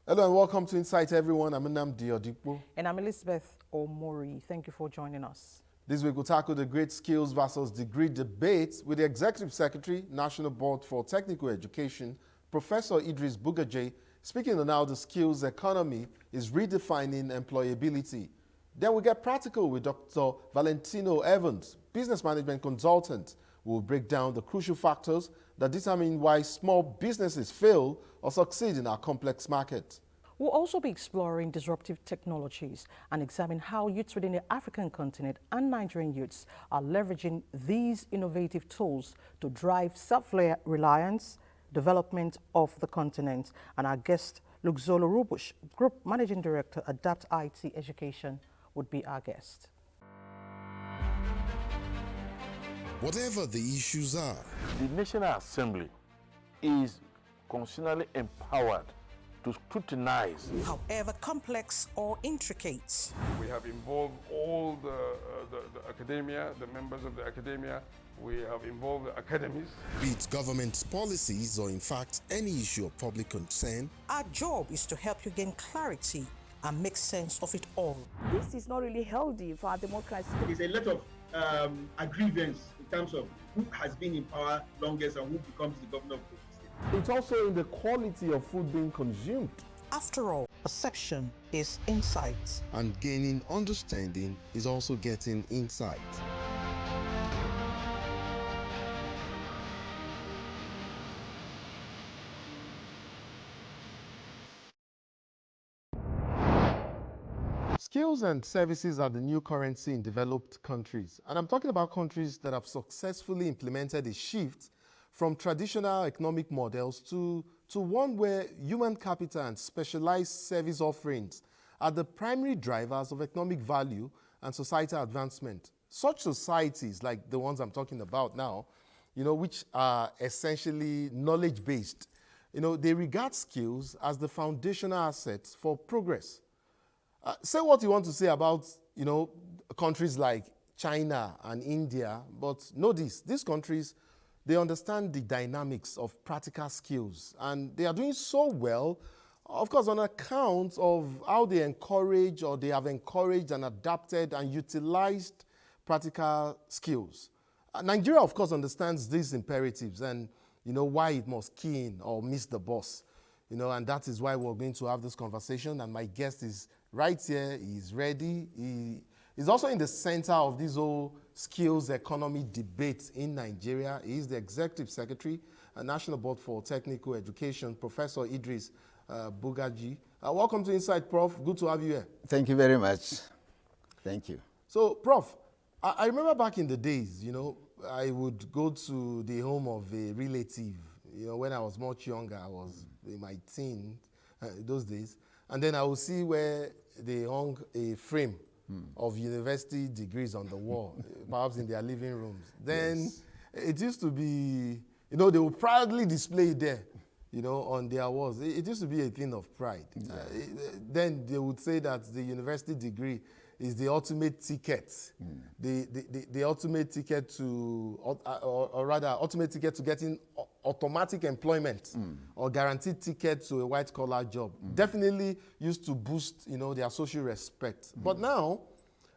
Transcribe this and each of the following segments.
Hello and welcome to Insight, everyone. I'm Nnamdi Odipo. And I'm Elizabeth Omori. Thank you for joining us. This week we'll tackle the great skills versus degree debate with the Executive Secretary, National Board for Technical Education, Professor Idris Bugaje, speaking on how the skills economy is redefining employability. Then we get practical with Dr. Valentino Evans, business management consultant, who will break down the crucial factors that determine why small businesses fail or succeed in our complex market. We'll also be exploring disruptive technologies and examine how youths within the African continent and Nigerian youths are leveraging these innovative tools to drive self-reliance, development of the continent. And our guest, Luxolo Rubush, Group Managing Director, Adapt IT Education, would be our guest. Whatever the issues are, the National Assembly is constitutionally empowered to scrutinize. However complex or intricate. We have involved all the academia, the members of the academia. We have involved the academies. Be it government policies or in fact any issue of public concern, Our job is to help you gain clarity and make sense of it all. This is not really healthy for our democracy. There's a lot of agreements in terms of who has been in power longest and who becomes the governor of the state. It's also in the quality of food being consumed. After all, perception is insight. and gaining understanding is also getting insight. Skills and services are the new currency in developed countries. And I'm talking about countries that have successfully implemented a shift from traditional economic models to one where human capital and specialized service offerings are the primary drivers of economic value and societal advancement. Such societies, like the ones I'm talking about now, which are essentially knowledge-based, they regard skills as the foundational assets for progress. Say what you want to say about, countries like China and India, but know this, these countries, they understand the dynamics of practical skills, and they are doing so well, of course, on account of how they encourage or they have encouraged and adapted and utilized practical skills. Nigeria, of course, understands these imperatives and, why it must key in or miss the bus. And that is why we're going to have this conversation, and my guest is right here, he's ready. He's also in the center of this whole skills economy debate in Nigeria. He's the Executive Secretary, National Board for Technical Education, Professor Idris Bugaji. Welcome to Insight, Prof. Good to have you here. Thank you very much. Thank you. So, Prof, I remember back in the days, I would go to the home of a relative. When I was much younger, I was in my teens, those days. And then I would see where they hung a frame of university degrees on the wall, perhaps in their living rooms. Then it used to be, they would proudly display it there, on their walls. It used to be a thing of pride. Yeah. Then they would say that the university degree is the ultimate ticket, the ultimate ticket to, or rather, ultimate ticket to getting automatic employment or guaranteed ticket to a white-collar job. Definitely used to boost, their social respect. But now,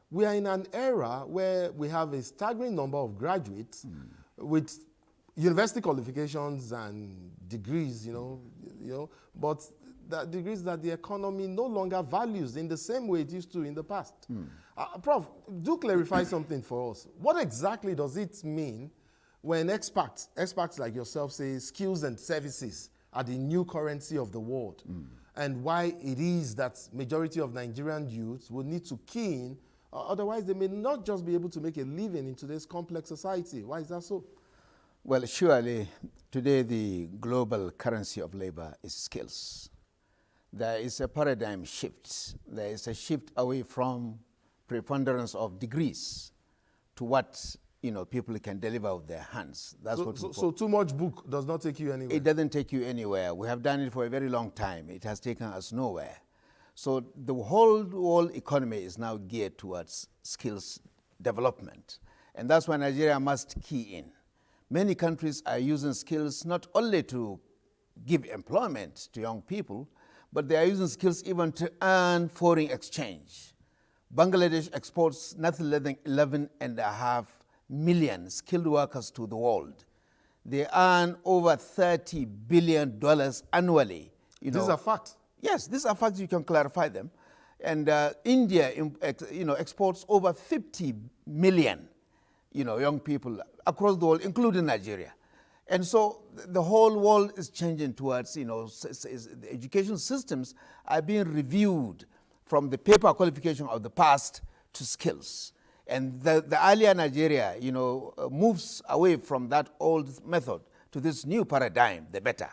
we are in an era where we have a staggering number of graduates with university qualifications and degrees, but that degrees that the economy no longer values in the same way it used to in the past. Prof, do clarify something for us. What exactly does it mean when experts like yourself say skills and services are the new currency of the world, and why it is that majority of Nigerian youths will need to key in, otherwise they may not just be able to make a living in today's complex society? Why is that so? Well, surely today the global currency of labor is skills. There is a paradigm shift. There is a shift away from preponderance of degrees to what people can deliver with their hands. That's so too much book does not take you anywhere. It doesn't take you anywhere. We have done it for a very long time. It has taken us nowhere. So the whole economy is now geared towards skills development, and that's why Nigeria must key in. Many countries are using skills not only to give employment to young people, but they are using skills even to earn foreign exchange. Bangladesh exports nothing less than 11.5 million skilled workers to the world. They earn over $30 billion annually. These are facts. Yes, these are facts. You can clarify them. And India, exports over 50 million, young people across the world, including Nigeria. And so the whole world is changing towards, the education systems are being reviewed from the paper qualification of the past to skills. And the earlier Nigeria, moves away from that old method to this new paradigm, the better.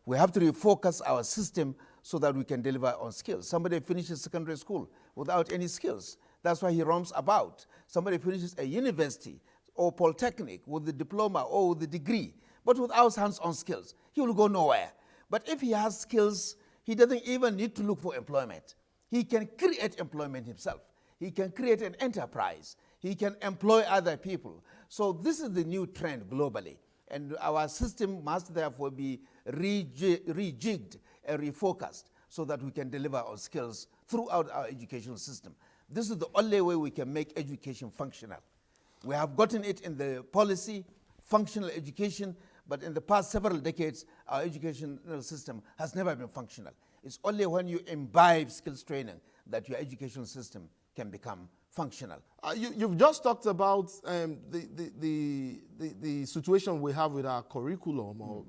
We have to refocus our system so that we can deliver on skills. Somebody finishes secondary school without any skills. That's why he roams about. Somebody finishes a university or polytechnic with the diploma or with the degree, but without hands-on skills, he will go nowhere. But if he has skills, he doesn't even need to look for employment. He can create employment himself. He can create an enterprise. He can employ other people. So this is the new trend globally. And our system must therefore be rejigged and refocused so that we can deliver on skills throughout our educational system. This is the only way we can make education functional. We have gotten it in the policy, functional education, but in the past several decades, our educational system has never been functional. It's only when you imbibe skills training that your educational system can become functional. You've just talked about the situation we have with our curriculum, or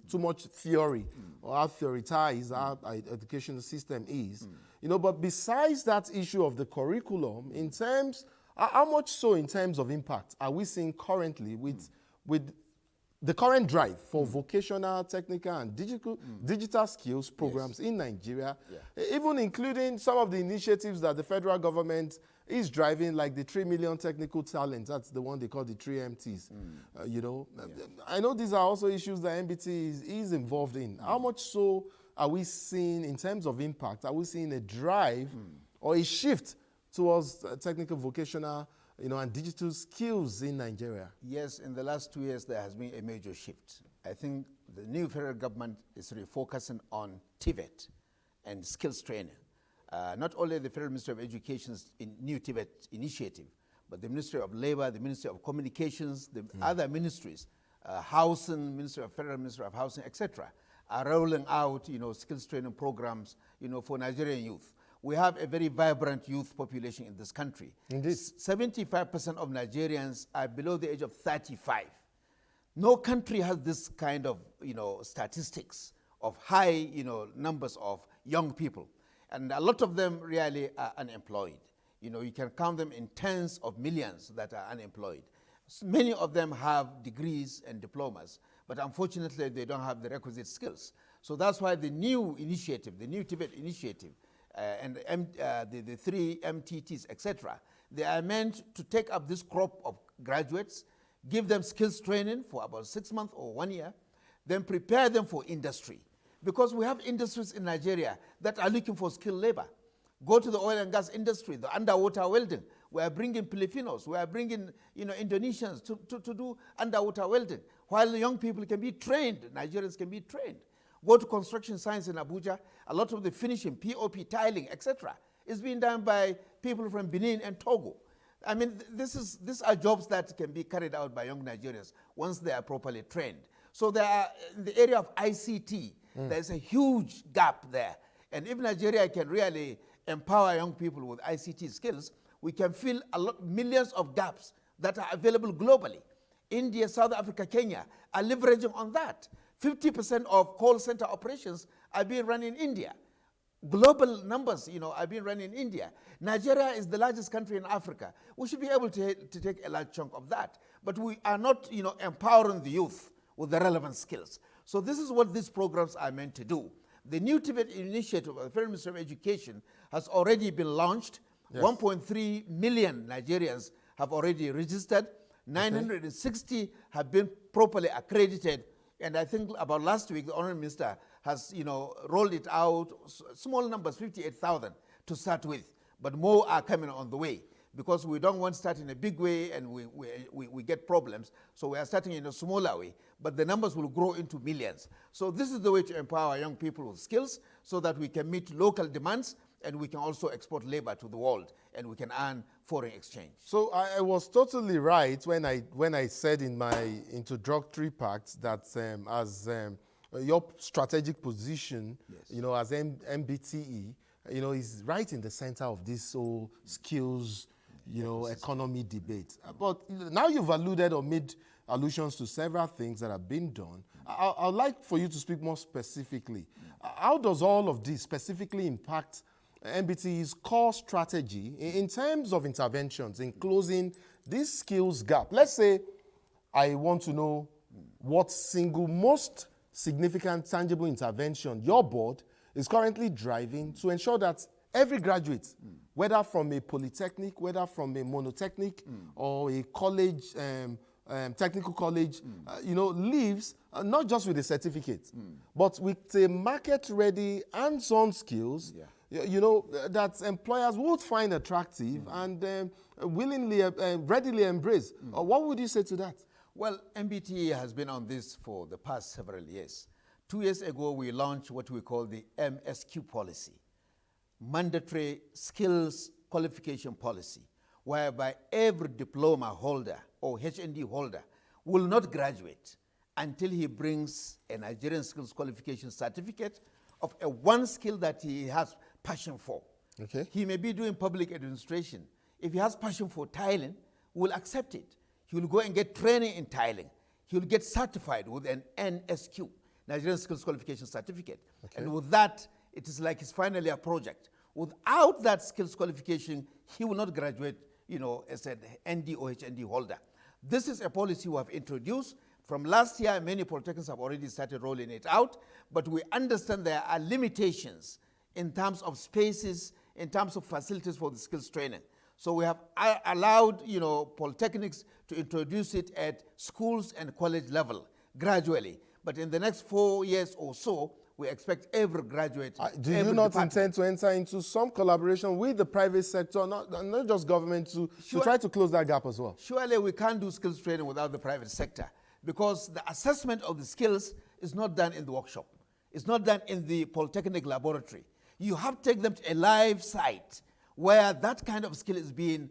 too much theory, or how theoretized our educational system is. But besides that issue of the curriculum, in terms, how much so in terms of impact are we seeing currently with the current drive for vocational, technical, and digital skills programs in Nigeria, even including some of the initiatives that the federal government is driving, like the 3 million technical talents. That's the one they call the 3MTs. I know these are also issues that MBT is involved in. How much so are we seeing in terms of impact? Are we seeing a drive or a shift towards technical, vocational, and digital skills in Nigeria? Yes, in the last 2 years, there has been a major shift. I think the new federal government is refocusing on TVET and skills training. Not only the Federal Ministry of Education's new TVET initiative, but the Ministry of Labor, the Ministry of Communications, the other ministries, Housing, Federal Ministry of Housing, etc., are rolling out, skills training programs, for Nigerian youth. We have a very vibrant youth population in this country. Indeed. 75% of Nigerians are below the age of 35. No country has this kind of, statistics of high, numbers of young people. And a lot of them really are unemployed. You can count them in tens of millions that are unemployed. Many of them have degrees and diplomas, but unfortunately they don't have the requisite skills. So that's why the new initiative, the new TVET initiative, and the 3 MTTs, etc., they are meant to take up this crop of graduates, give them skills training for about 6 months or 1 year, then prepare them for industry. Because we have industries in Nigeria that are looking for skilled labor. Go to the oil and gas industry, the underwater welding. We are bringing Filipinos, we are bringing Indonesians to do underwater welding, while the young people can be trained, Nigerians can be trained. Go to construction science in Abuja, a lot of the finishing, POP, tiling, etc., is being done by people from Benin and Togo. I mean, these are jobs that can be carried out by young Nigerians once they are properly trained. So there are, in the area of ICT, there's a huge gap there. And if Nigeria can really empower young people with ICT skills, we can fill millions of gaps that are available globally. India, South Africa, Kenya are leveraging on that. 50% of call center operations are being run in India. Global numbers, are being run in India. Nigeria is the largest country in Africa. We should be able to take a large chunk of that. But we are not, empowering the youth with the relevant skills. So this is what these programs are meant to do. The new TVET initiative of the Federal Ministry of Education has already been launched. Yes. 1.3 million Nigerians have already registered. 960 have been properly accredited. And I think about last week, the Honourable Minister has, rolled it out, small numbers, 58,000 to start with. But more are coming on the way. because we don't want to start in a big way and we get problems. So we are starting in a smaller way, but the numbers will grow into millions. So this is the way to empower young people with skills so that we can meet local demands and we can also export labor to the world and we can earn foreign exchange. So I was totally right when I said in my introductory part that your strategic position, yes, as MBTE, is right in the center of this whole skills, economy debate. But now you've alluded or made allusions to several things that have been done. I'd like for you to speak more specifically. How does all of this specifically impact MBTE's core strategy in terms of interventions in closing this skills gap? Let's say I want to know what single most significant tangible intervention your board is currently driving to ensure that every graduate, whether from a polytechnic, whether from a monotechnic or a college, technical college, leaves not just with a certificate, but with a market-ready, hands-on skills, that employers would find attractive and willingly, readily embrace. What would you say to that? Well, MBTE has been on this for the past several years. 2 years ago, we launched what we call the MSQ policy, Mandatory Skills Qualification Policy, whereby every diploma holder or HND holder will not graduate until he brings a Nigerian Skills Qualification Certificate of a one skill that he has passion for. Okay. He may be doing public administration. If he has passion for tiling, we'll accept it. He will go and get training in tiling. He will get certified with an NSQ, Nigerian Skills Qualification Certificate. Okay. And with that, it is like it's finally a project. Without that skills qualification, he will not graduate, as an ND or HND holder. This is a policy we have introduced. From last year, many polytechnics have already started rolling it out, but we understand there are limitations in terms of spaces, in terms of facilities for the skills training. So we have allowed, polytechnics to introduce it at schools and college level gradually. But in the next 4 years or so, we expect every graduate. Do you not intend to enter into some collaboration with the private sector, not just government, to try to close that gap as well? Surely we can't do skills training without the private sector, because the assessment of the skills is not done in the workshop. It's not done in the polytechnic laboratory. You have to take them to a live site where that kind of skill is being,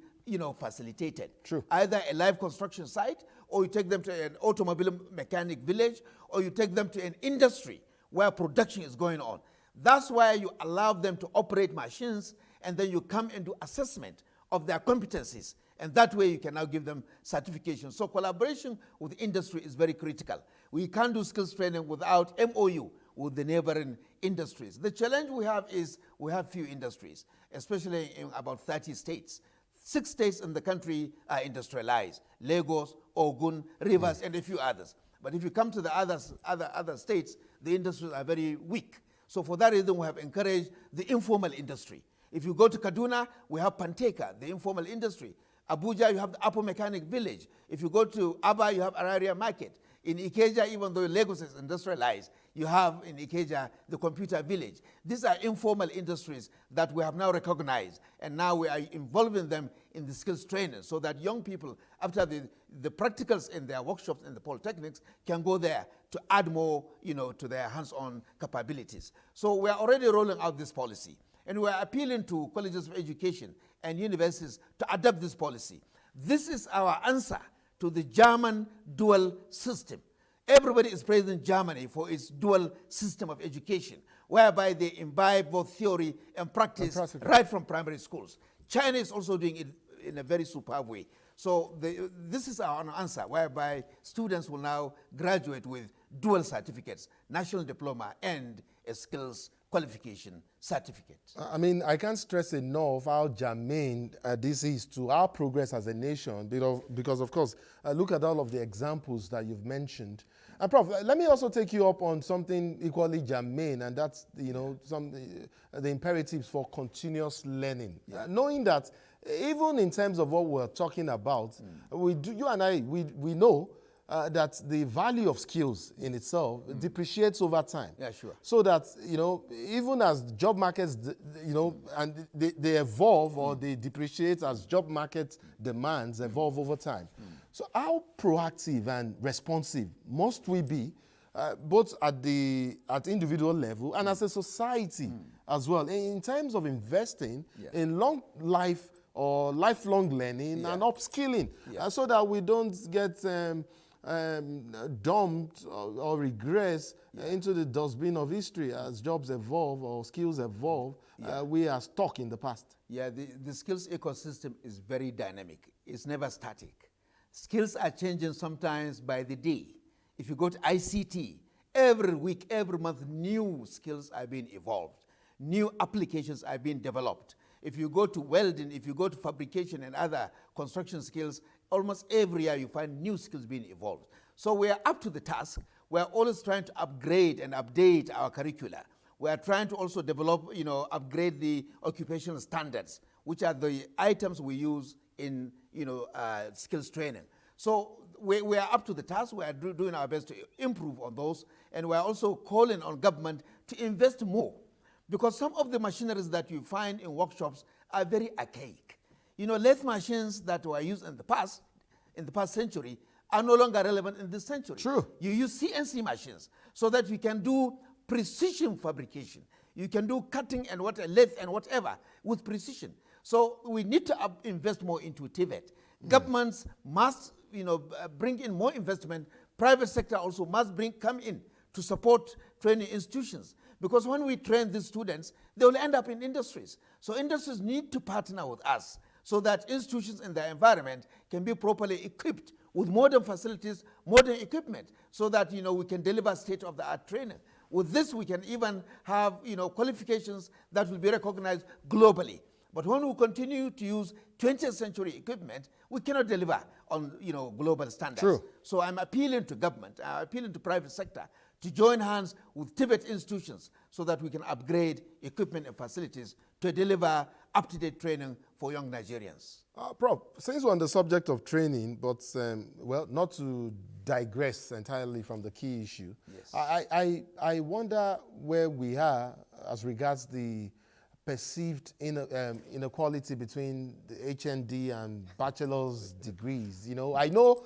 facilitated. True. Either a live construction site, or you take them to an automobile mechanic village, or you take them to an industry where production is going on. That's why you allow them to operate machines, and then you come and do assessment of their competencies. And that way you can now give them certification. So collaboration with industry is very critical. We can't do skills training without MOU with the neighboring industries. The challenge we have is we have few industries, especially in about 30 states. 6 states in the country are industrialized: Lagos, Ogun, Rivers, and a few others. But if you come to the other states, the industries are very weak. So for that reason, we have encouraged the informal industry. If you go to Kaduna, we have Panteka, the informal industry. Abuja, you have the Apple Mechanic Village. If you go to Aba, you have Araria Market. In Ikeja, even though Lagos is industrialized, you have in Ikeja the computer village. These are informal industries that we have now recognized, and now we are involving them in the skills training so that young people, after the practicals in their workshops in the polytechnics, can go there to add more, to their hands-on capabilities. So we are already rolling out this policy, and we are appealing to colleges of education and universities to adopt this policy. This is our answer to the German dual system. Everybody is praising Germany for its dual system of education, whereby they imbibe both theory and practice right from primary schools. China is also doing it in a very superb way. So this is our answer, whereby students will now graduate with dual certificates, national diploma and a skills qualification certificate. I mean, I can't stress enough how germane this is to our progress as a nation, because of course, look at all of the examples that you've mentioned. And Prof, let me also take you up on something equally germane, and that's, the imperatives for continuous learning. Yeah. Knowing that even in terms of what we're talking about, you and I, we know that the value of skills in itself depreciates over time. Yeah, sure. So that, even as job markets, and they evolve or they depreciate as job market demands evolve over time. So how proactive and responsive must we be, both at individual level and as a society as well, in terms of investing in long life or lifelong learning and upskilling, so that we don't get dumped or regress into the dustbin of history as jobs evolve or skills evolve. We are stuck in the past. Yeah, the skills ecosystem is very dynamic. It's never static. Skills are changing sometimes by the day. If you go to ICT, every week, every month, new skills are being evolved. New applications are being developed. If you go to welding, if you go to fabrication and other construction skills, almost every year you find new skills being evolved. So we are up to the task. We are always trying to upgrade and update our curricula. We are trying to also develop, upgrade the occupational standards, which are the items we use in, skills training. So we are up to the task. We are doing our best to improve on those. And we are also calling on government to invest more, because some of the machineries that you find in workshops are very archaic. Lathe machines that were used in the past century, are no longer relevant in this century. True. You use CNC machines so that you can do precision fabrication. You can do cutting and lathe and whatever with precision. So we need to invest more into TVET. Governments must, bring in more investment. Private sector also must come in to support training institutions. Because when we train these students, they will end up in industries. So industries need to partner with us so that institutions in their environment can be properly equipped with modern facilities, modern equipment, so that we can deliver state-of-the-art training. With this, we can even have qualifications that will be recognized globally. But when we continue to use 20th century equipment, we cannot deliver on global standards. True. So I'm appealing to government, I'm appealing to private sector to join hands with TVET institutions so that we can upgrade equipment and facilities to deliver up-to-date training for young Nigerians. Prof, since we're on the subject of training, but not to digress entirely from the key issue, yes. I wonder where we are as regards the perceived inequality between the HND and bachelor's degrees. I know,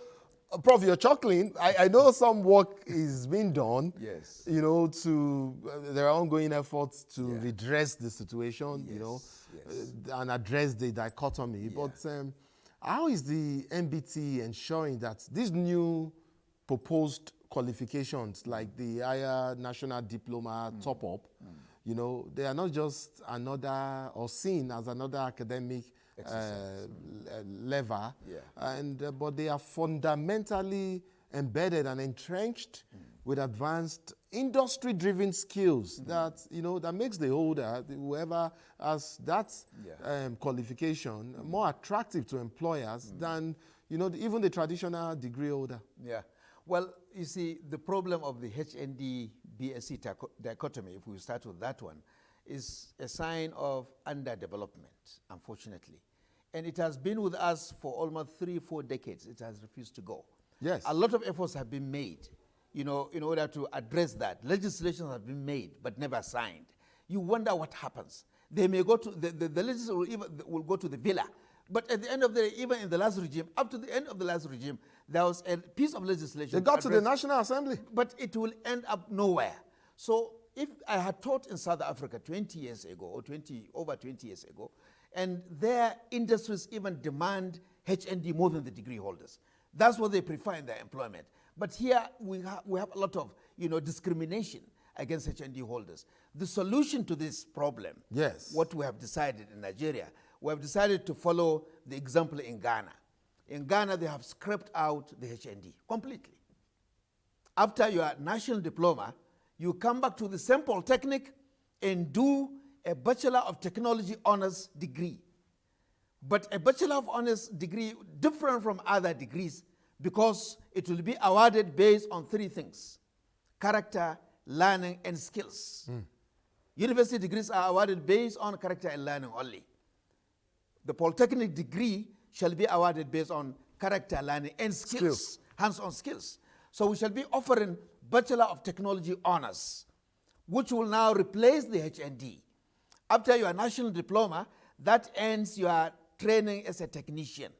Prof, you're chuckling. I know some work is being done. Yes. There are ongoing efforts to redress the situation. Yes. And address the dichotomy. Yeah. But how is the MBT ensuring that these new proposed qualifications, like the higher national diploma top-up, they are not just another or seen as another academic lever, but they are fundamentally embedded and entrenched with advanced industry-driven skills that makes the holder, whoever has that qualification, more attractive to employers than even the traditional degree holder. Yeah. Well, you see, the problem of the HND BSc dichotomy, if we start with that one, is a sign of underdevelopment, unfortunately. And it has been with us for almost 3-4 decades. It has refused to go. Yes. A lot of efforts have been made, in order to address that. Legislation has been made, but never signed. You wonder what happens. They may go to, the legislature will go to the villa. But at the end of the day, even in the last regime, up to the end of the last regime, there was a piece of legislation. They got to the National Assembly. But it will end up nowhere. So if I had taught in South Africa 20 years ago, or over 20 years ago, and their industries even demand HND more than the degree holders. That's what they prefer in their employment. But here we have a lot of discrimination against HND holders. The solution to this problem, what we have decided in Nigeria, we have decided to follow the example in Ghana. In Ghana, they have scrapped out the HND completely. After your national diploma, you come back to the same polytechnic and do a Bachelor of Technology honors degree. But a Bachelor of Honors degree different from other degrees because it will be awarded based on 3 things: character, learning, and skills. University degrees are awarded based on character and learning only. The polytechnic degree shall be awarded based on character, learning, and skills. hands-on skills. So we shall be offering Bachelor of Technology honors, which will now replace the HND. After your national diploma, that ends your training as a technician.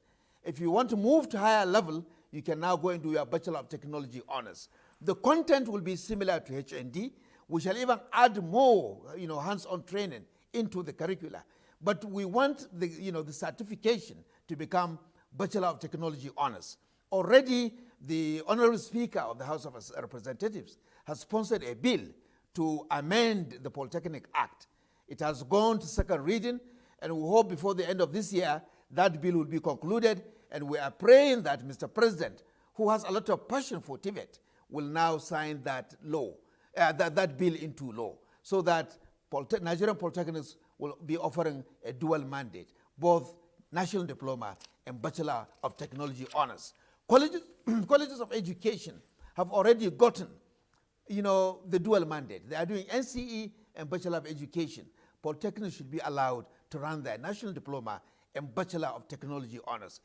If you want to move to higher level, you can now go and do your Bachelor of Technology honors. The content will be similar to HND. We shall even add more, hands-on training into the curricula. But we want the certification to become Bachelor of Technology honors. Already, the Honorable Speaker of the House of Representatives has sponsored a bill to amend the Polytechnic Act. It has gone to second reading, and we hope before the end of this year that bill will be concluded, and we are praying that Mr. President, who has a lot of passion for TVET, will now sign that law, that bill into law, so that Nigerian polytechnics will be offering a dual mandate, both national diploma and Bachelor of Technology honors. Colleges of education have already gotten, the dual mandate. They are doing NCE and Bachelor of Education. Polytechnics should be allowed to run their national diploma and Bachelor of Technology honors.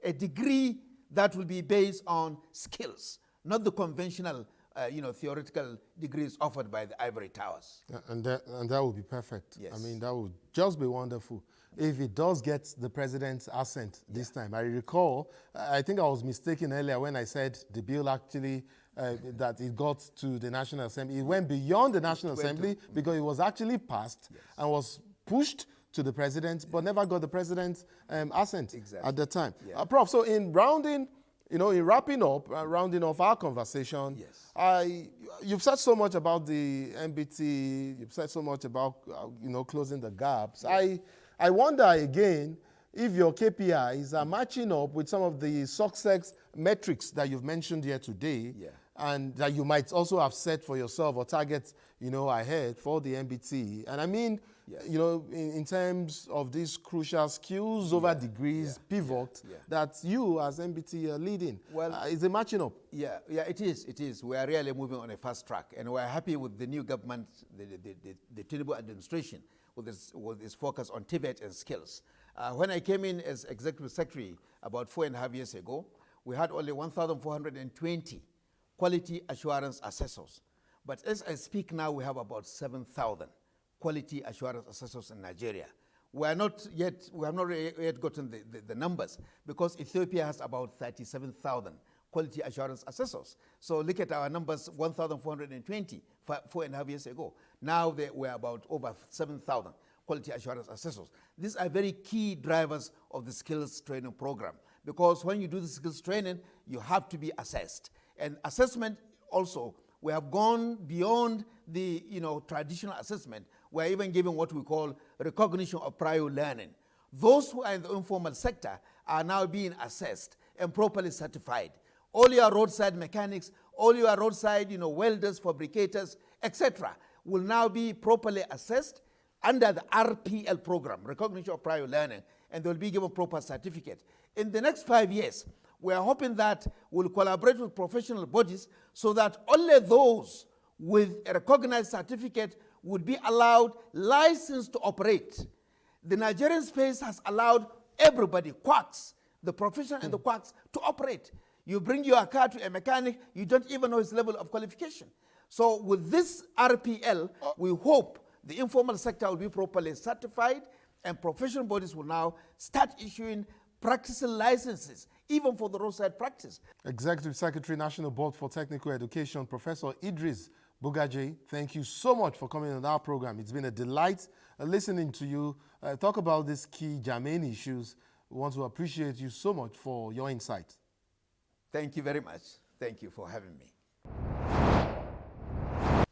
A degree that will be based on skills, not the conventional, theoretical degrees offered by the ivory towers. Yeah, and that would be perfect. Yes. I mean, that would just be wonderful. If it does get the president's assent this time. I recall, I think I was mistaken earlier when I said the bill actually, that it got to the National Assembly. It went beyond the National Assembly because it was actually passed and was pushed to the president, but never got the president's assent at the time. Yeah. Prof, so in rounding, in wrapping up, rounding off our conversation, you've said so much about the MBT, you've said so much about, closing the gaps. I wonder again if your KPIs are matching up with some of the success metrics that you've mentioned here today, and that you might also have set for yourself or targets, ahead for the MBT. And I mean, in terms of these crucial skills over degrees pivot that you as MBT are leading. Well, is it matching up? Yeah, it is. It is. We are really moving on a fast track, and we are happy with the new government, the Tinubu administration, with its focus on TVET and skills. When I came in as executive secretary about 4.5 years ago, we had only 1,420 quality assurance assessors. But as I speak now, we have about 7,000 quality assurance assessors in Nigeria. We have not yet gotten the numbers, because Ethiopia has about 37,000 quality assurance assessors. So look at our numbers, 1,420 4.5 years ago. Now we're about over 7,000 quality assurance assessors. These are very key drivers of the skills training program, because when you do the skills training, you have to be assessed. And assessment also, we have gone beyond the traditional assessment. We're even giving what we call recognition of prior learning. Those who are in the informal sector are now being assessed and properly certified. All your roadside mechanics, all your roadside welders, fabricators, etc., will now be properly assessed under the RPL program, recognition of prior learning, and they'll be given proper certificate. In the next 5 years, we are hoping that we'll collaborate with professional bodies so that only those with a recognized certificate would be allowed license to operate. The Nigerian space has allowed everybody, quacks, the professional and the quacks, to operate. You bring your car to a mechanic, you don't even know his level of qualification. So with this RPL, we hope the informal sector will be properly certified, and professional bodies will now start issuing practicing licenses, even for the roadside practice. Executive Secretary, National Board for Technical Education, Professor Idris Bugaje, thank you so much for coming on our program. It's been a delight listening to you talk about these key germane issues. We want to appreciate you so much for your insight. Thank you very much. Thank you for having me.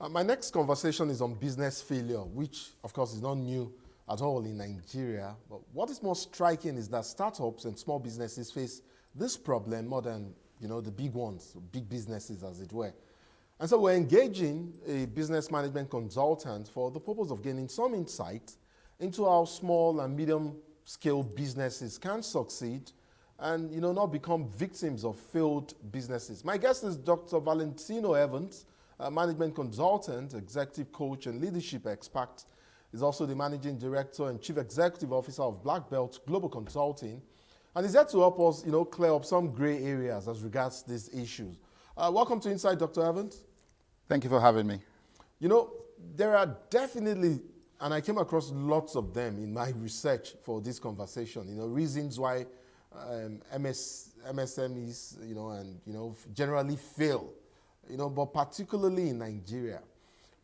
My next conversation is on business failure, which, of course, is not new at all in Nigeria. But what is more striking is that startups and small businesses face this problem more than the big ones, big businesses, as it were. And so we're engaging a business management consultant for the purpose of gaining some insight into how small and medium-scale businesses can succeed and not become victims of failed businesses. My guest is Dr. Valentino Evans, a management consultant, executive coach, and leadership expert. He's also the managing director and chief executive officer of Black Belt Global Consulting. and is there to help us, clear up some gray areas as regards these issues. Welcome to Inside, Dr. Evans. Thank you for having me. There are definitely, and I came across lots of them in my research for this conversation, reasons why MSMEs, generally fail, but particularly in Nigeria.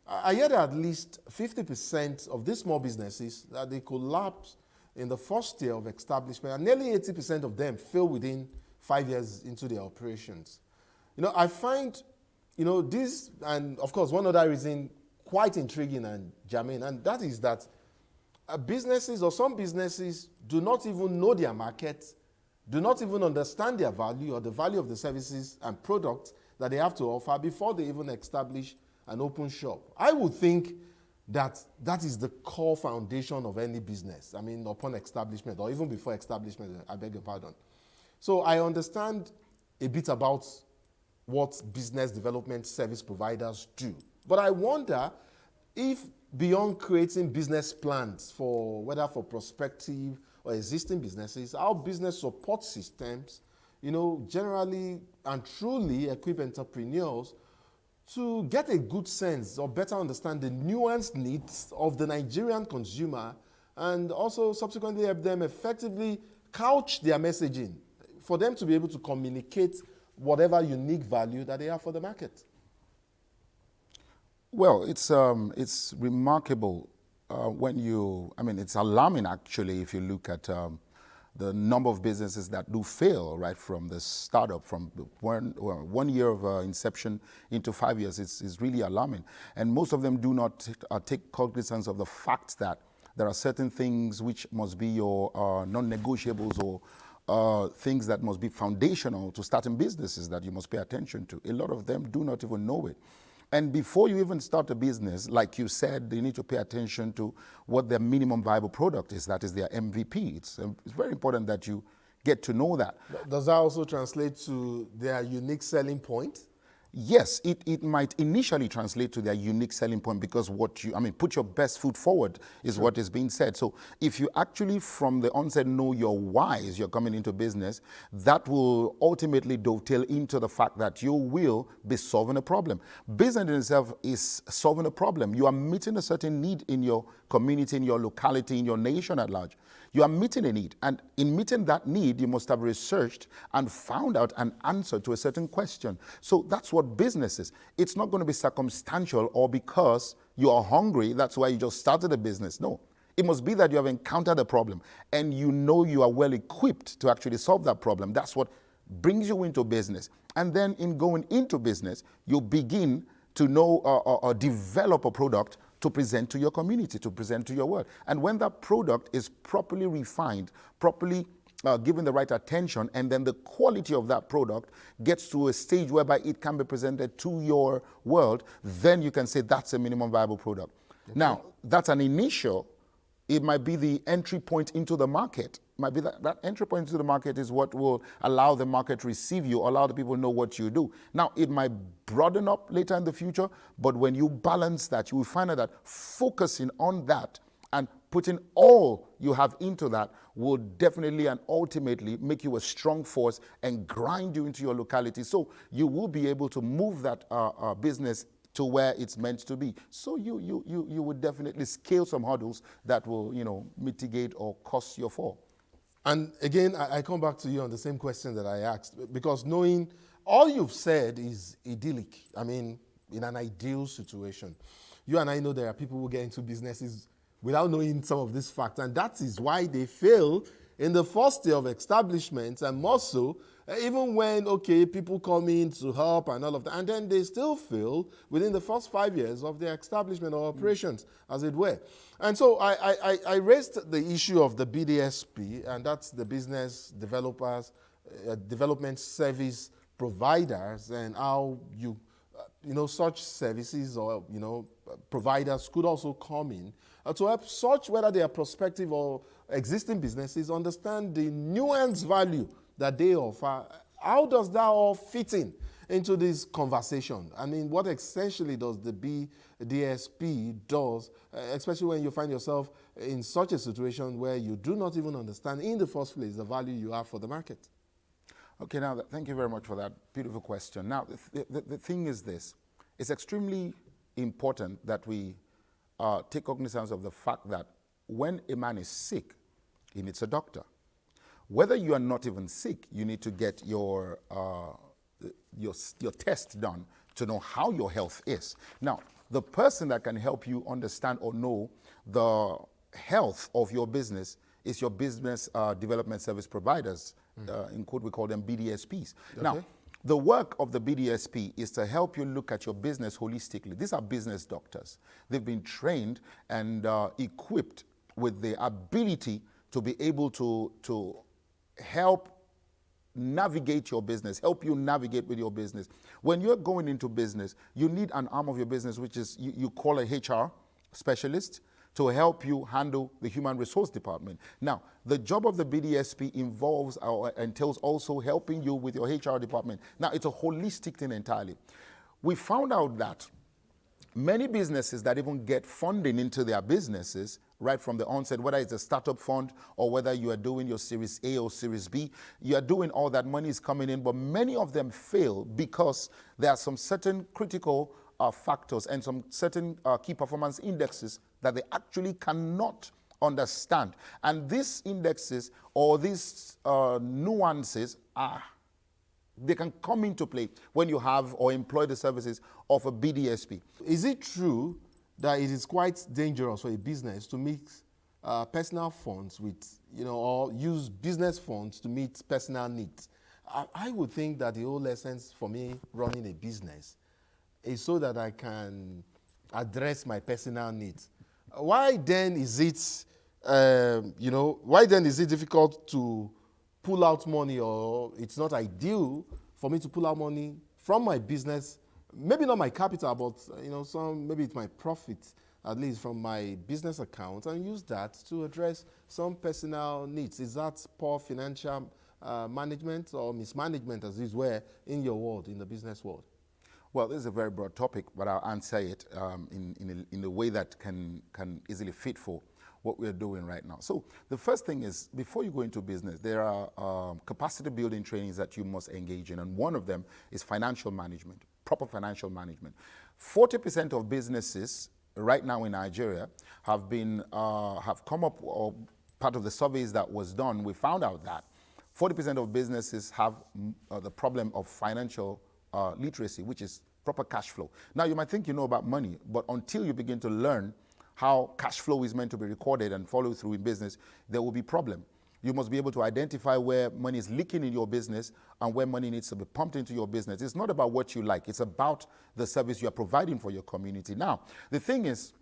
I heard at least 50% of these small businesses that they collapse in the first year of establishment, and nearly 80% of them fail within 5 years into their operations. I find, this, and of course, one other reason quite intriguing and germane, and that is that businesses or some businesses do not even know their market, do not even understand their value or the value of the services and products that they have to offer before they even establish an open shop. I would think that is the core foundation of any business. I mean, upon establishment or even before establishment, I beg your pardon. So I understand a bit about what business development service providers do. But I wonder if beyond creating business plans whether for prospective or existing businesses, how business support systems, generally and truly equip entrepreneurs to get a good sense or better understand the nuanced needs of the Nigerian consumer, and also subsequently help them effectively couch their messaging for them to be able to communicate whatever unique value that they have for the market. Well, it's remarkable it's alarming actually if you look at the number of businesses that do fail right from the startup, from 1 year of inception into 5 years. It's really alarming. And most of them do not take cognizance of the fact that there are certain things which must be your non-negotiables or things that must be foundational to starting businesses that you must pay attention to. A lot of them do not even know it. And before you even start a business, like you said, you need to pay attention to what their minimum viable product is. That is their MVP. It's very important that you get to know that. Does that also translate to their unique selling point? Yes, it might initially translate to their unique selling point because put your best foot forward is what is being said. So if you actually from the onset know your whys, you're coming into business, that will ultimately dovetail into the fact that you will be solving a problem. Business in itself is solving a problem. You are meeting a certain need in your community, in your locality, in your nation at large. You are meeting a need, and in meeting that need, you must have researched and found out an answer to a certain question. So that's what business is. It's not going to be circumstantial or because you are hungry, that's why you just started a business. No, it must be that you have encountered a problem and you know you are well equipped to actually solve that problem. That's what brings you into business. And then in going into business, you begin to know or develop a product to present to your community, to present to your world. And when that product is properly refined, properly given the right attention, and then the quality of that product gets to a stage whereby it can be presented to your world, then you can say that's a minimum viable product. Okay. Now, that's an initial. It might be the entry point into the market. Might be that entry point into the market is what will allow the market to receive you, allow the people to know what you do. Now, it might broaden up later in the future, but when you balance that, you will find out that focusing on that and putting all you have into that will definitely and ultimately make you a strong force and grind you into your locality. So you will be able to move that business to where it's meant to be. So you would definitely scale some hurdles that will, mitigate or cause your fall. And again, I come back to you on the same question that I asked, because knowing all you've said is idyllic. I mean, in an ideal situation. You and I know there are people who get into businesses without knowing some of these facts, and that is why they fail in the first year of establishment, and more so, even when, people come in to help and all of that, and then they still fail within the first 5 years of their establishment or operations, as it were. And so I raised the issue of the BDSP, and that's the business developers, development service providers, and how such services or, providers could also come in to help such, whether they are prospective or existing businesses, understand the nuanced value that they offer. How does that all fit in? into this conversation. I mean, what essentially does the BDSP does, especially when you find yourself in such a situation where you do not even understand in the first place the value you have for the market? Okay, now, thank you very much for that beautiful question. Now, the thing is this. It's extremely important that we take cognizance of the fact that when a man is sick, he needs a doctor. Whether you are not even sick, you need to get your test done to know how your health is. Now, the person that can help you understand or know the health of your business is your business development service providers. In quote, we call them BDSPs. Okay. Now, the work of the BDSP is to help you look at your business holistically. These are business doctors. They've been trained and equipped with the ability to be able to help navigate your business, help you navigate with your business. When you're going into business, you need an arm of your business, which is you call a HR specialist, to help you handle the human resource department. Now, the job of the BDSP involves or entails also helping you with your HR department. Now, it's a holistic thing entirely. We found out that many businesses that even get funding into their businesses right from the onset, whether it's a startup fund or whether you are doing your Series A or Series B, you are doing all that, money is coming in, but many of them fail because there are some certain critical factors and some certain key performance indexes that they actually cannot understand. And these indexes or these nuances they can come into play when you have or employ the services of a BDSP. Is it true that it is quite dangerous for a business to mix personal funds with, or use business funds to meet personal needs? I would think that the whole essence for me running a business is so that I can address my personal needs. Why then is it, why then is it difficult to pull out money, or it's not ideal for me to pull out money from my business, maybe not my capital, but maybe it's my profit, at least from my business account, and use that to address some personal needs? Is that poor financial management or mismanagement, as is where in your world, in the business world? Well, this is a very broad topic, but I'll answer it in a way that can easily fit for what we're doing right now. So the first thing is, before you go into business, there are capacity building trainings that you must engage in, and one of them is financial management, proper financial management. 40% of businesses right now in Nigeria have come up, or part of the surveys that was done, we found out that 40% of businesses have the problem of financial literacy, which is proper cash flow. Now, you might think you know about money, but until you begin to learn how cash flow is meant to be recorded and follow through in business, there will be problem. You must be able to identify where money is leaking in your business and where money needs to be pumped into your business. It's not about what you like. It's about the service you are providing for your community. Now, the thing is,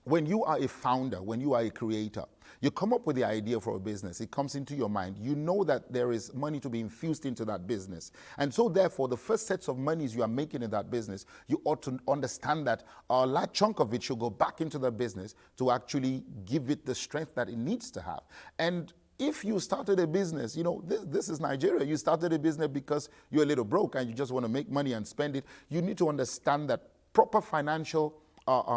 when you are a founder, when you are a creator, you come up with the idea for a business. It comes into your mind. You know that there is money to be infused into that business. And so therefore, the first sets of monies you are making in that business, you ought to understand that a large chunk of it should go back into the business to actually give it the strength that it needs to have. And if you started a business, this is Nigeria. You started a business because you're a little broke and you just want to make money and spend it. You need to understand that proper financial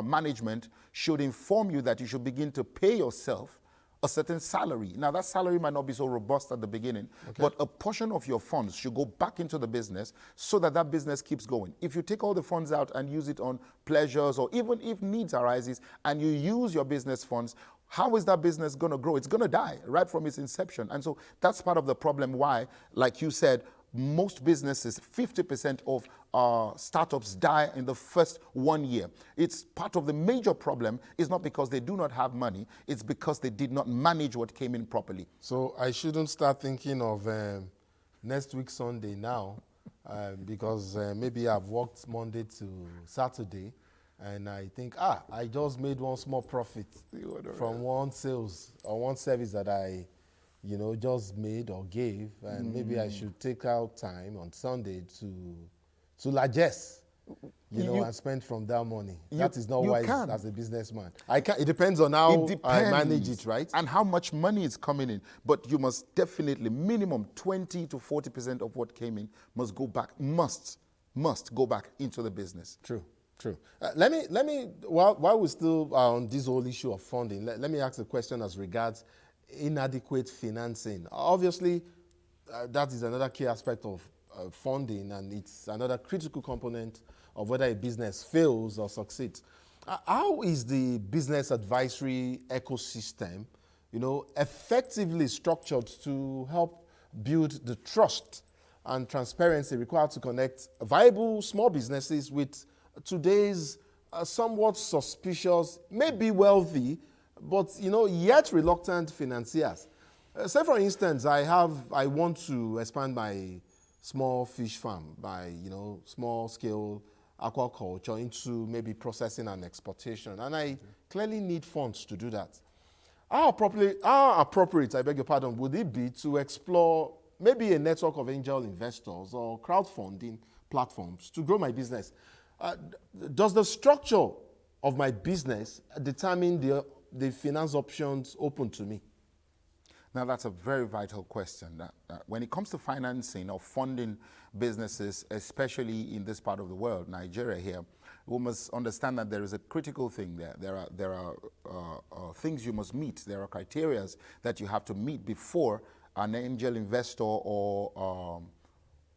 management should inform you that you should begin to pay yourself a certain salary. Now, that salary might not be so robust at the beginning, but a portion of your funds should go back into the business so that that business keeps going. If you take all the funds out and use it on pleasures, or even if needs arises and you use your business funds, how is that business going to grow? It's going to die right from its inception. And so that's part of the problem why, like you said, most businesses, 50% of startups die in the first 1 year. It's part of the major problem. Is not because they do not have money, it's because they did not manage what came in properly. So I shouldn't start thinking of next week Sunday now, because maybe I've worked Monday to Saturday, and I think, I just made one small profit from one sales or one service that I just made or gave, and maybe I should take out time on Sunday to largesse, and spend from that money. That is not wise as a businessman. It depends on how I manage it, right? And how much money is coming in. But you must definitely, minimum 20 to 40% of what came in must go back, must must go back into the business. True. Let me. While we still are on this whole issue of funding, let me ask a question as regards inadequate financing. Obviously, that is another key aspect of funding, and it's another critical component of whether a business fails or succeeds. How is the business advisory ecosystem, effectively structured to help build the trust and transparency required to connect viable small businesses with today's somewhat suspicious, maybe wealthy, but yet reluctant financiers? Say for instance, I want to expand my small fish farm by small scale aquaculture into maybe processing and exportation, and I clearly need funds to do that. How appropriate, I beg your pardon, would it be to explore maybe a network of angel investors or crowdfunding platforms to grow my business? Does the structure of my business determine the finance options open to me? Now, that's a very vital question. When it comes to financing or funding businesses, especially in this part of the world, Nigeria here, we must understand that there is a critical thing there. There are things you must meet. There are criteria that you have to meet before an angel investor or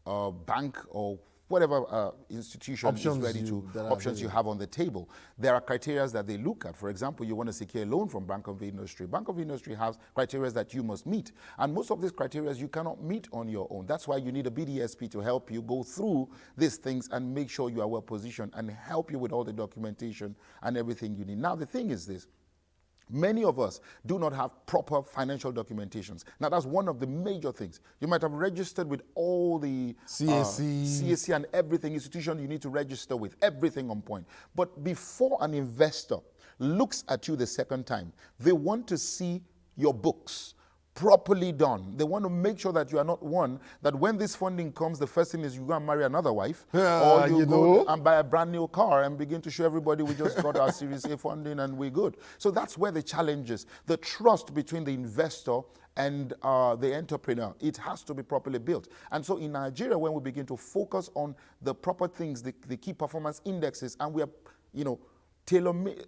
a bank or whatever institution is ready to, options you have on the table. There are criteria that they look at. For example, you want to secure a loan from Bank of Industry. Bank of Industry has criteria that you must meet. And most of these criteria you cannot meet on your own. That's why you need a BDSP to help you go through these things and make sure you are well positioned and help you with all the documentation and everything you need. Now, the thing is this. Many of us do not have proper financial documentations. Now, that's one of the major things. You might have registered with all the CAC and everything, institution you need to register with, everything on point. But before an investor looks at you the second time, they want to see your books properly done. They want to make sure that you are not one that when this funding comes, the first thing is you go and marry another wife, or you go and buy a brand new car and begin to show everybody we just got our Series A funding and we're good. So that's where the challenge is. The trust between the investor and the entrepreneur, it has to be properly built. And so in Nigeria, when we begin to focus on the proper things, the key performance indexes, and we are,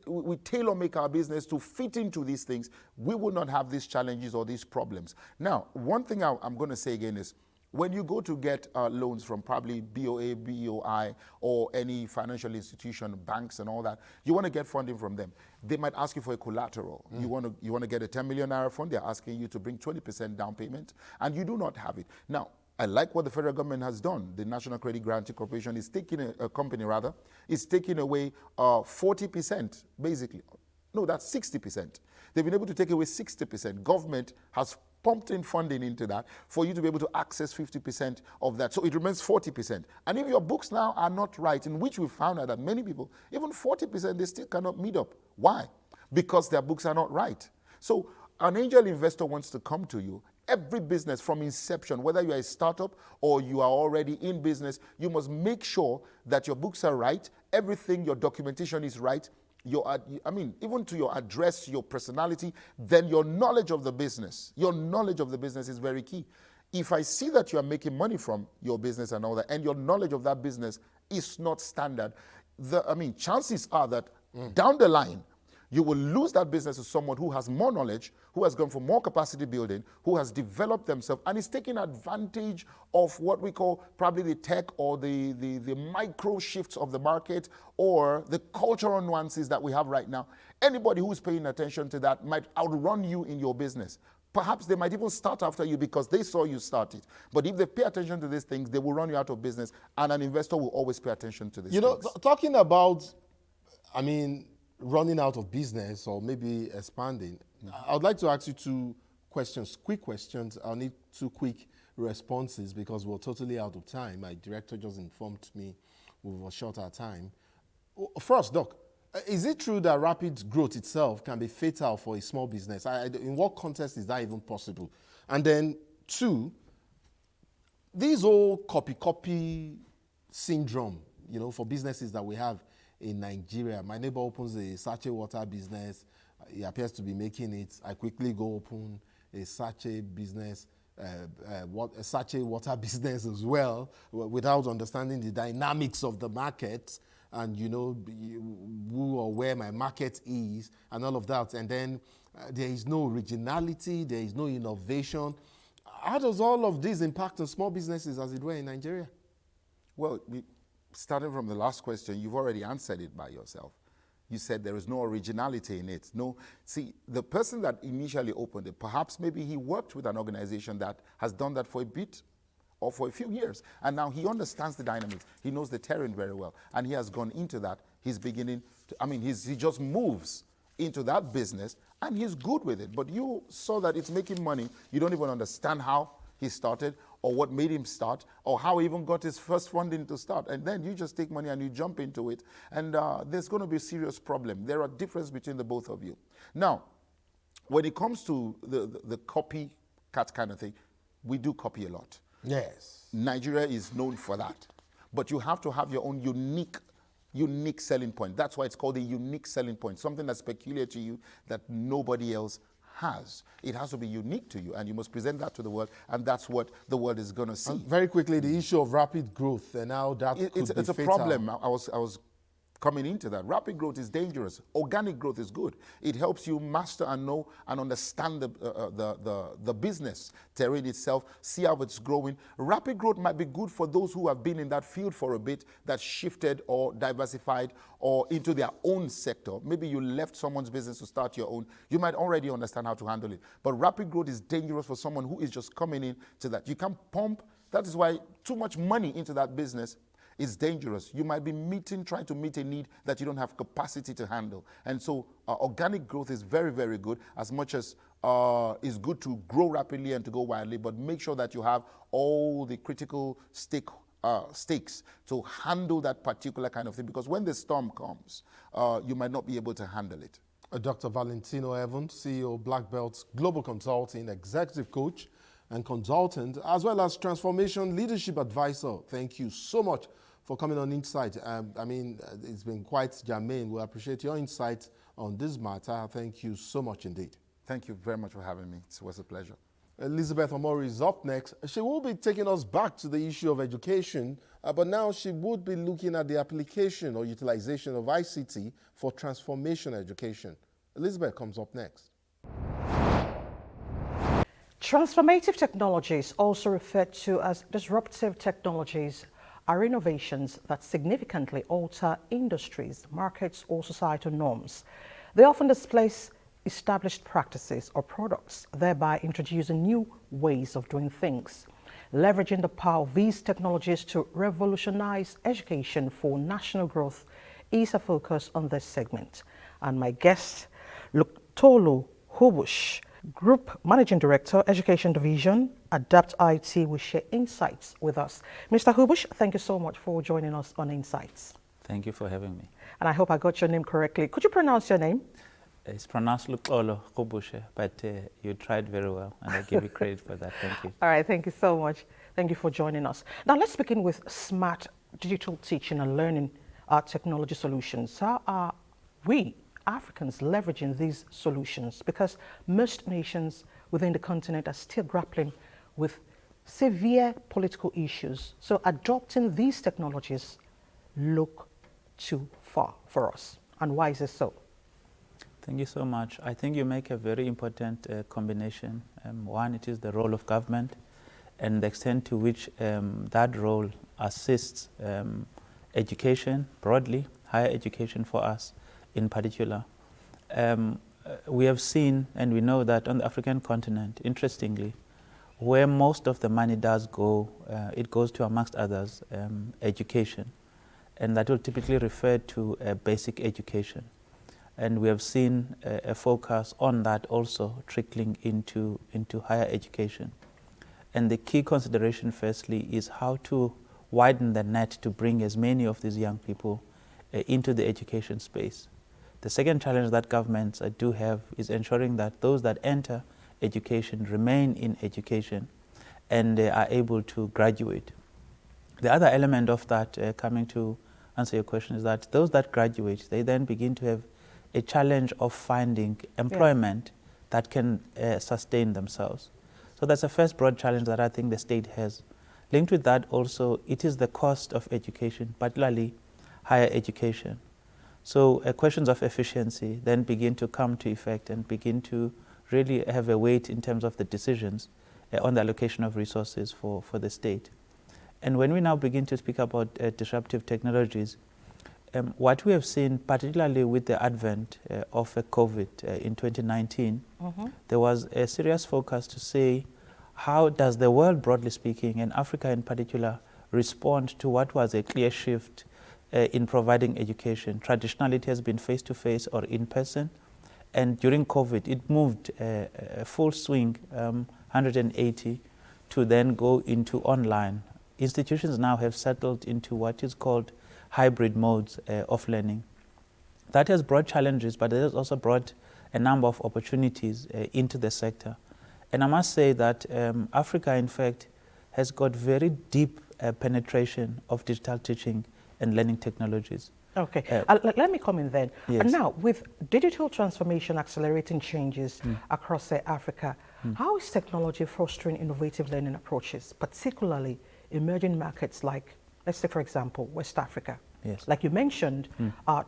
we tailor make our business to fit into these things, we will not have these challenges or these problems. Now, one thing I'm going to say again is, when you go to get loans from probably BOA, BOI, or any financial institution, banks and all that, you want to get funding from them. They might ask you for a collateral. You want to get a 10 million naira fund, they're asking you to bring 20% down payment, and you do not have it. Now, I like what the federal government has done. The National Credit Guarantee Corporation is taking is taking away 40%, basically. No, that's 60%. They've been able to take away 60%. Government has pumped in funding into that for you to be able to access 50% of that. So it remains 40%. And if your books now are not right, in which we found out that many people, even 40%, they still cannot meet up. Why? Because their books are not right. So an angel investor wants to come to you. Every business from inception, whether you are a startup or you are already in business, you must make sure that your books are right, everything, your documentation is right, even to your address, your personality, then your knowledge of the business. Your knowledge of the business is very key. If I see that you are making money from your business and all that, and your knowledge of that business is not standard, chances are that down the line, you will lose that business to someone who has more knowledge, who has gone for more capacity building, who has developed themselves, and is taking advantage of what we call probably the tech or the micro shifts of the market or the cultural nuances that we have right now. Anybody who's paying attention to that might outrun you in your business. Perhaps they might even start after you because they saw you start it. But if they pay attention to these things, they will run you out of business, and an investor will always pay attention to these things. Talking about, running out of business or maybe expanding, I would like to ask you two questions, quick questions. I'll need two quick responses because we're totally out of time. My director just informed me we were short our time. First, Doc, is it true that rapid growth itself can be fatal for a small business? In what context is that even possible? And then two, this whole copy syndrome, for businesses that we have in Nigeria. My neighbor opens a sachet water business. He appears to be making it. I quickly go open a sachet business. sachet water business as well, without understanding the dynamics of the market and, you know, who or where my market is and all of that. And then there is no originality, there is no innovation. How does all of this impact on small businesses, as it were, in Nigeria? Well, starting from the last question, you've already answered it by yourself. You said there is no originality in it. No, see, the person that initially opened it, perhaps maybe he worked with an organization that has done that for a bit or for a few years. And now he understands the dynamics. He knows the terrain very well. And he has gone into that. He's beginning to, he just moves into that business and he's good with it. But you saw that it's making money. You don't even understand how he started or what made him start or how he even got his first funding to start. And then you just take money and you jump into it. And there's going to be a serious problem. There are differences between the both of you. Now, when it comes to the copycat kind of thing, we do copy a lot. Yes. Nigeria is known for that. But you have to have your own unique selling point. That's why it's called a unique selling point, something that's peculiar to you that nobody else has. It has to be unique to you, and you must present that to the world, and that's what the world is going to see. And very quickly, the issue of rapid growth and how that could be it's a fatal. problem. I was coming into that. Rapid growth is dangerous. Organic growth is good. It helps you master and know and understand the business terrain itself, see how it's growing. Rapid growth might be good for those who have been in that field for a bit, that shifted or diversified or into their own sector. Maybe you left someone's business to start your own. You might already understand how to handle it. But rapid growth is dangerous for someone who is just coming into that. You can pump. That is why too much money into that business is dangerous. You might be trying to meet a need that you don't have capacity to handle. And so organic growth is very, very good, as much as it's good to grow rapidly and to go widely, but make sure that you have all the critical stakes to handle that particular kind of thing, because when the storm comes, you might not be able to handle it. Dr. Valentino Evans, CEO Black Belt Global Consulting, Executive Coach and Consultant, as well as Transformation Leadership Advisor. Thank you so much for coming on Insight. It's been quite germane. We appreciate your insight on this matter. Thank you so much indeed. Thank you very much for having me. It was a pleasure. Elizabeth Omori is up next. She will be taking us back to the issue of education, but now she would be looking at the application or utilization of ICT for transformation education. Elizabeth comes up next. Transformative technologies, also referred to as disruptive technologies, are innovations that significantly alter industries, markets, or societal norms. They often displace established practices or products, thereby introducing new ways of doing things. Leveraging the power of these technologies to revolutionize education for national growth is a focus on this segment. And my guest, Luktolo Hubush, Group Managing Director, Education Division, Adapt IT, will share insights with us. Mr. Hubush, thank you so much for joining us on Insights. Thank you for having me. And I hope I got your name correctly. Could you pronounce your name? It's pronounced Luktolo Hubush, but you tried very well, and I give you credit for that. Thank you. All right, thank you so much. Thank you for joining us. Now let's begin with smart digital teaching and learning technology solutions. How are we Africans leveraging these solutions? Because most nations within the continent are still grappling with severe political issues. So adopting these technologies look too far for us. And why is it so? Thank you so much. I think you make a very important combination. One, it is the role of government and the extent to which that role assists education broadly, higher education for us in particular. We have seen and we know that on the African continent, interestingly, where most of the money does go, it goes to, amongst others, education. And that will typically refer to basic education. And we have seen a focus on that also trickling into higher education. And the key consideration, firstly, is how to widen the net to bring as many of these young people into the education space. The second challenge that governments do have is ensuring that those that enter education remain in education and they are able to graduate. The other element of that, coming to answer your question, is that those that graduate, they then begin to have a challenge of finding employment that can sustain themselves. So that's the first broad challenge that I think the state has. Linked with that also, it is the cost of education, particularly higher education. So questions of efficiency then begin to come to effect and begin to really have a weight in terms of the decisions on the allocation of resources for the state. And when we now begin to speak about disruptive technologies, what we have seen, particularly with the advent of COVID in 2019, there was a serious focus to say, how does the world, broadly speaking, and Africa in particular, respond to what was a clear shift in providing education? Traditionally, it has been face-to-face or in-person, and during COVID, it moved full swing, 180, to then go into online. Institutions now have settled into what is called hybrid modes of learning. That has brought challenges, but it has also brought a number of opportunities into the sector. And I must say that Africa, in fact, has got very deep penetration of digital teaching and learning technologies. Okay, let me come in then. Yes. And now, with digital transformation accelerating changes across Africa, how is technology fostering innovative learning approaches, particularly emerging markets like, let's say, for example, West Africa? Yes. Like you mentioned,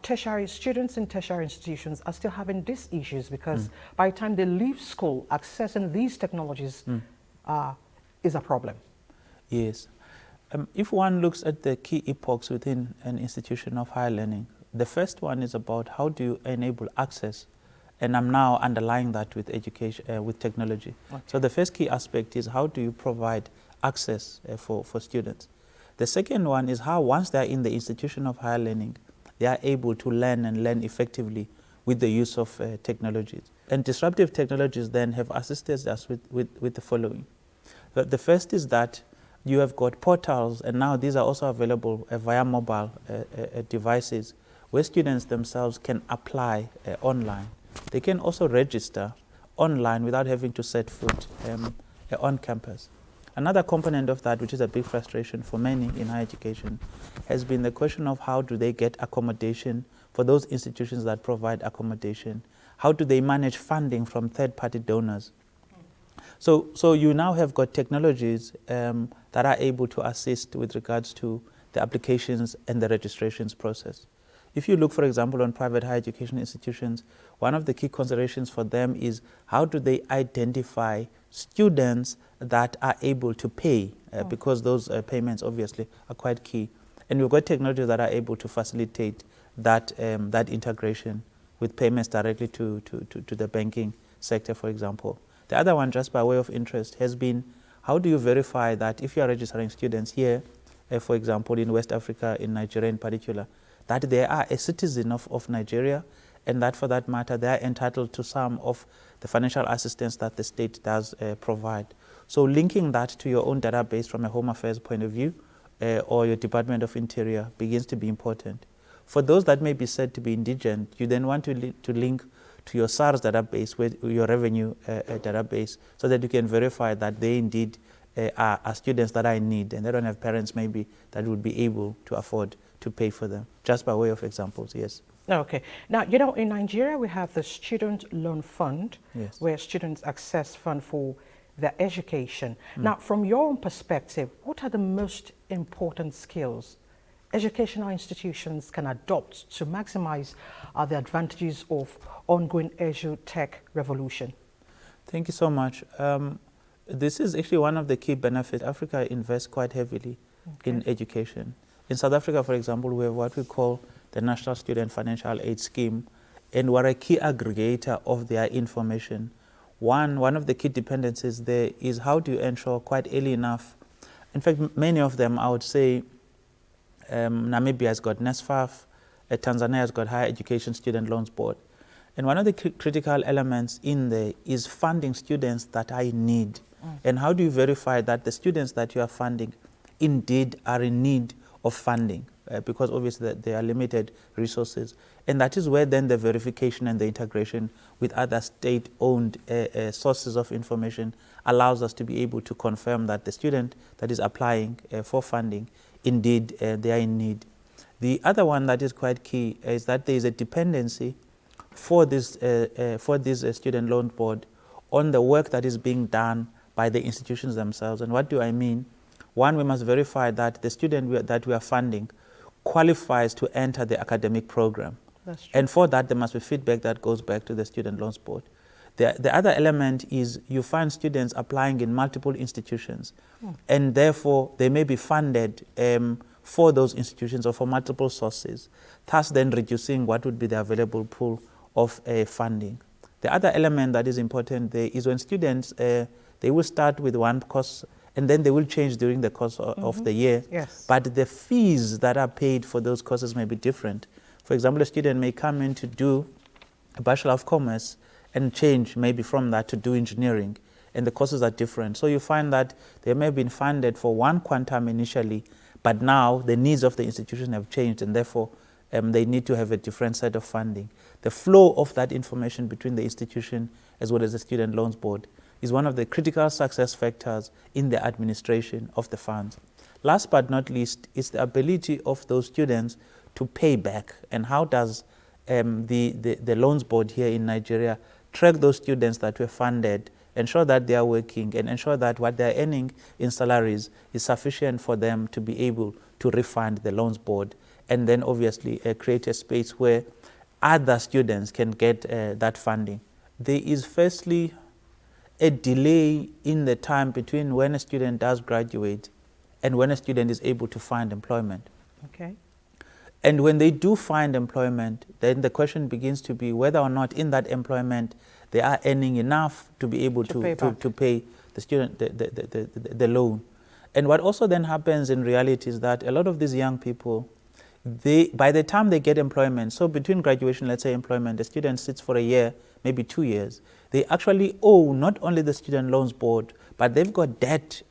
tertiary students in tertiary institutions are still having these issues because by the time they leave school, accessing these technologies is a problem. Yes. If one looks at the key epochs within an institution of higher learning, the first one is about how do you enable access, and I'm now underlying that with education, with technology. Okay. So the first key aspect is how do you provide access for students. The second one is how, once they're in the institution of higher learning, they are able to learn and learn effectively with the use of technologies. And disruptive technologies then have assisted us with the following. The first is that you have got portals, and now these are also available via mobile devices, where students themselves can apply online. They can also register online without having to set foot on campus. Another component of that, which is a big frustration for many in higher education, has been the question of how do they get accommodation for those institutions that provide accommodation. How do they manage funding from third-party donors? So you now have got technologies that are able to assist with regards to the applications and the registrations process. If you look, for example, on private higher education institutions, one of the key considerations for them is how do they identify students that are able to pay, because those payments obviously are quite key. And we've got technologies that are able to facilitate that, that integration with payments directly to the banking sector, for example. The other one, just by way of interest, has been how do you verify that if you are registering students here, for example, in West Africa, in Nigeria in particular, that they are a citizen of Nigeria, and that for that matter, they are entitled to some of the financial assistance that the state does provide. So linking that to your own database from a Home Affairs point of view, or your Department of Interior, begins to be important. For those that may be said to be indigent, you then want to link to your SARS database, with your revenue database, so that you can verify that they indeed are students that are in need, and they don't have parents maybe that would be able to afford to pay for them, just by way of examples, yes. Okay. Now, you know, in Nigeria, we have the Student Loan Fund, yes, where students access fund for their education. Now, from your own perspective, what are the most important skills educational institutions can adopt to maximize the advantages of ongoing edu-tech revolution? Thank you so much. This is actually one of the key benefits. Africa invests quite heavily in education. In South Africa, for example, we have what we call the National Student Financial Aid Scheme, and we're a key aggregator of their information. One of the key dependencies there is how do you ensure quite early enough. In fact, many of them, I would say, Namibia has got NSFAF, Tanzania has got Higher Education Student Loans Board. And one of the critical elements in there is funding students that are in need. And how do you verify that the students that you are funding indeed are in need of funding? Because obviously there are limited resources. And that is where then the verification and the integration with other state-owned sources of information allows us to be able to confirm that the student that is applying for funding, indeed they are in need. The other one that is quite key is that there is a dependency for this student loan board on the work that is being done by the institutions themselves. And what do I mean? One, we must verify that the student that we are funding qualifies to enter the academic program. That's true. And for that, there must be feedback that goes back to the Student Loans Board. The other element is you find students applying in multiple institutions, and therefore they may be funded for those institutions or for multiple sources, thus then reducing what would be the available pool of funding. The other element that is important there is when students, they will start with one course and then they will change during the course of the year. Yes. But the fees that are paid for those courses may be different. For example, a student may come in to do a Bachelor of Commerce and change maybe from that to do engineering, and the courses are different. So you find that they may have been funded for one quantum initially, but now the needs of the institution have changed, and therefore they need to have a different set of funding. The flow of that information between the institution as well as the Student Loans Board is one of the critical success factors in the administration of the funds. Last but not least is the ability of those students to pay back. And how does the Loans Board here in Nigeria track those students that were funded, ensure that they are working, and ensure that what they are earning in salaries is sufficient for them to be able to refund the Loans Board, and then obviously create a space where other students can get that funding. There is firstly a delay in the time between when a student does graduate and when a student is able to find employment. Okay. And when they do find employment, then the question begins to be whether or not in that employment they are earning enough to be able to pay the student the loan. And what also then happens in reality is that a lot of these young people, by the time they get employment, so between graduation, let's say employment, the student sits for a year, maybe 2 years, they actually owe not only the Student Loans Board, but they've got debt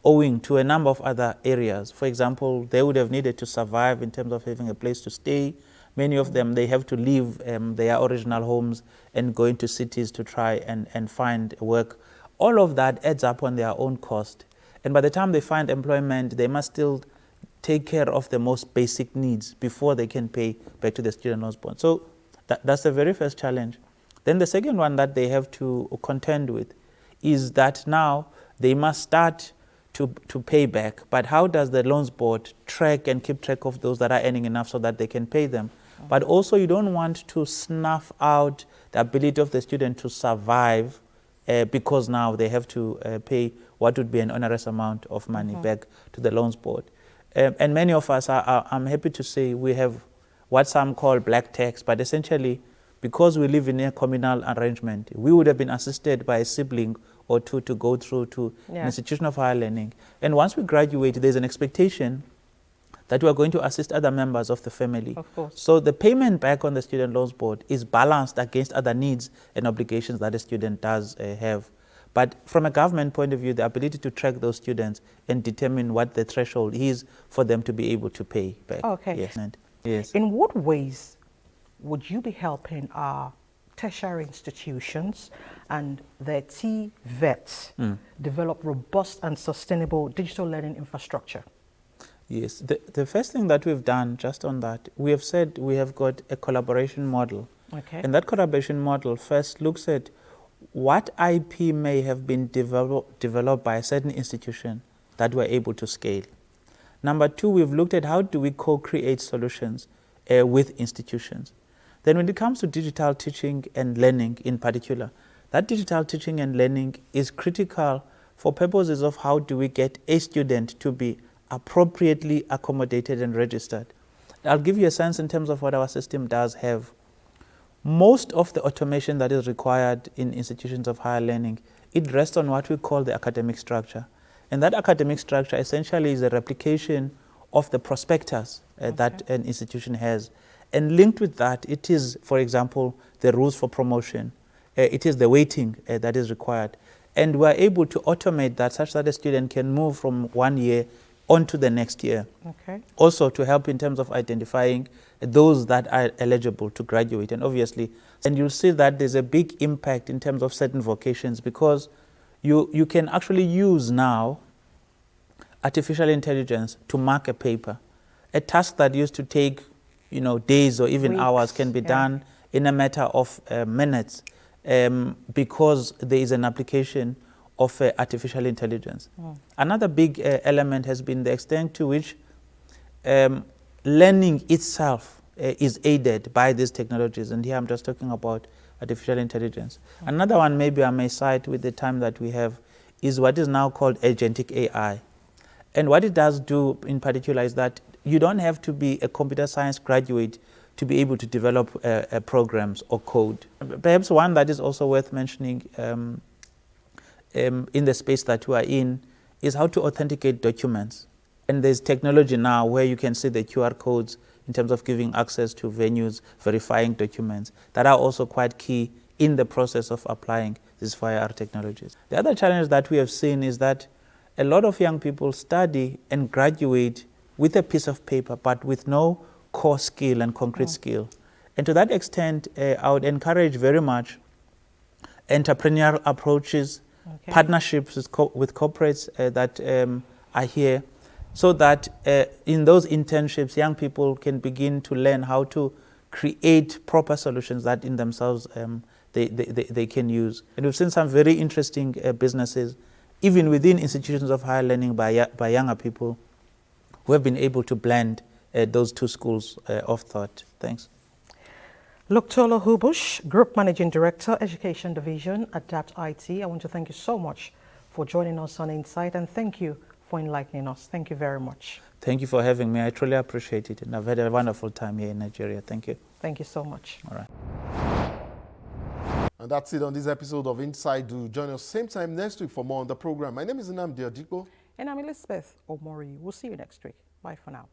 owing to a number of other areas. For example, they would have needed to survive in terms of having a place to stay. Many of them, they have to leave their original homes and go into cities to try and find work. All of that adds up on their own cost. And by the time they find employment, they must still take care of the most basic needs before they can pay back to the Student Loans Board. So that's the very first challenge. Then the second one that they have to contend with is that now they must start to pay back. But how does the Loans Board track and keep track of those that are earning enough so that they can pay them? But also you don't want to snuff out the ability of the student to survive because now they have to pay what would be an onerous amount of money back to the Loans Board. And many of us, I'm happy to say, we have what some call black tax, but essentially because we live in a communal arrangement, we would have been assisted by a sibling or two to go through to an institution of higher learning. And once we graduate, there's an expectation that we are going to assist other members of the family. Of course. So the payment back on the Student Loans Board is balanced against other needs and obligations that a student does have. But from a government point of view, the ability to track those students and determine what the threshold is for them to be able to pay back. Okay. Yes. Yes. In what ways would you be helping our tertiary institutions and their TVETs develop robust and sustainable digital learning infrastructure? Yes, the first thing that we've done just on that, we have said we have got a collaboration model. Okay. And that collaboration model first looks at what IP may have been developed by a certain institution that we're able to scale. Number two, we've looked at how do we co-create solutions with institutions. Then when it comes to digital teaching and learning in particular, that digital teaching and learning is critical for purposes of how do we get a student to be appropriately accommodated and registered. I'll give you a sense in terms of what our system does have. Most of the automation that is required in institutions of higher learning, it rests on what we call the academic structure. And that academic structure essentially is a replication of the prospectus that an institution has. And linked with that, it is, for example, the rules for promotion. It is the weighting that is required. And we're able to automate that such that a student can move from 1 year on to the next year. Okay. Also to help in terms of identifying those that are eligible to graduate. And obviously, and you'll see that there's a big impact in terms of certain vocations because you can actually use now artificial intelligence to mark a paper. A task that used to take days or even Weeks, hours can be done in a matter of minutes because there is an application of artificial intelligence. Another big element has been the extent to which learning itself is aided by these technologies. And here I'm just talking about artificial intelligence. Another one maybe I may cite with the time that we have is what is now called agentic AI. And what it does do in particular is that you don't have to be a computer science graduate to be able to develop programs or code. Perhaps one that is also worth mentioning in the space that we are in is how to authenticate documents. And there's technology now where you can see the QR codes in terms of giving access to venues, verifying documents, that are also quite key in the process of applying these FIR technologies. The other challenge that we have seen is that a lot of young people study and graduate with a piece of paper, but with no core skill and concrete skill. And to that extent, I would encourage very much entrepreneurial approaches, partnerships with corporates that are here, so that in those internships, young people can begin to learn how to create proper solutions that in themselves they can use. And we've seen some very interesting businesses, even within institutions of higher learning by younger people, who have been able to blend those two schools of thought. Thanks. Luktolo Hubush, Group Managing Director, Education Division, Adapt IT. I want to thank you so much for joining us on Insight, and thank you for enlightening us. Thank you very much. Thank you for having me. I truly appreciate it, and I've had a wonderful time here in Nigeria. Thank you. Thank you so much. All right. And that's it on this episode of Inside. Do join us same time next week for more on the program. My name is Nnamdi Adigbo. And I'm Elizabeth Omori. We'll see you next week. Bye for now.